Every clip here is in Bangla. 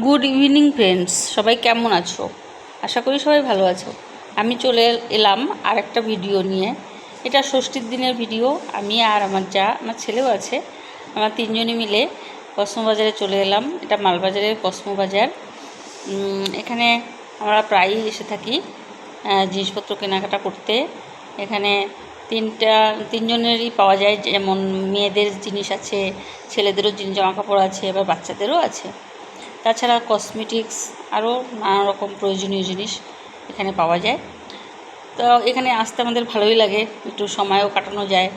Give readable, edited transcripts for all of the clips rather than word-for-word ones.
গুড ইভিনিং ফ্রেন্ডস, সবাই কেমন আছো? আশা করি সবাই ভালো আছো। আমি চলে এলাম আর একটা ভিডিও নিয়ে। এটা ষষ্ঠীর দিনের ভিডিও। আমি আর আমার আমার ছেলেও আছে, আমরা তিনজনে মিলে কসমো বাজারে চলে এলাম। এটা মালবাজারের কসমো বাজার। এখানে আমরা প্রায়ই এসে থাকি জিনিসপত্র কেনাকাটা করতে। এখানে তিনজনেরই পাওয়া যায়, যেমন মেয়েদের জিনিস আছে, ছেলেদেরও জামাকাপড় আছে, আবার বাচ্চাদেরও আছে। তাছাড়া কসমেটিক্স আরও নানা রকম প্রয়োজনীয় জিনিস এখানে পাওয়া যায়। তো এখানে আসতে আমাদের ভালোই লাগে, একটু সময়ও কাটানো যায়,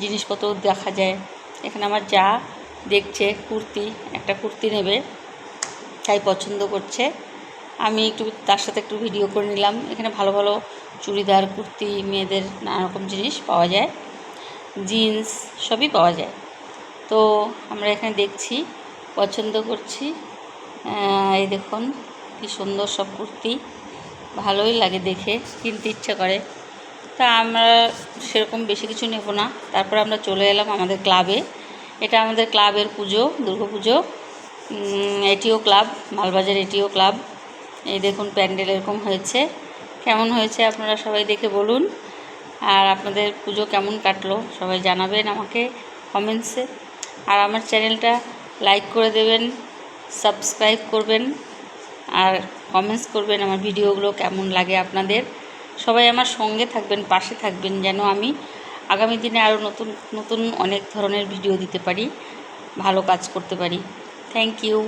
জিনিসপত্র দেখা যায়। এখানে আমার যা দেখছে একটা কুর্তি নেবে, তাই পছন্দ করছে। আমি একটু তার সাথে একটু ভিডিও করে নিলাম। এখানে ভালো ভালো চুড়িদার, কুর্তি, মেয়েদের নানা রকম জিনিস পাওয়া যায়, জিন্স সবই পাওয়া যায়। তো আমরা এখানে দেখছি, পছন্দ করছি। এই দেখুন কি সুন্দর সব কুর্তি, ভালোই লাগে দেখে, কিনতে ইচ্ছা করে। তা আমরা সেরকম বেশি কিছু নেব না। তারপর আমরা চলে এলাম আমাদের ক্লাবে। এটা আমাদের ক্লাবের পুজো, দুর্গাপুজো। এটিও ক্লাব, মালবাজার এটিও ক্লাব। এই দেখুন প্যান্ডেল এরকম হয়েছে। কেমন হয়েছে আপনারা সবাই দেখে বলুন। আর আপনাদের পুজো কেমন কাটলো সবাই জানাবেন আমাকে কমেন্টসে। আর আমার চ্যানেলটা লাইক করে দেবেন, সাবস্ক্রাইব করবেন, আর কমেন্টস করবেন আমার ভিডিওগুলো কেমন লাগে আপনাদের। সবাই আমার সঙ্গে থাকবেন, পাশে থাকবেন, যেন আমি আগামী দিনে আরও নতুন নতুন অনেক ধরনের ভিডিও দিতে পারি, ভালো কাজ করতে পারি। Thank you.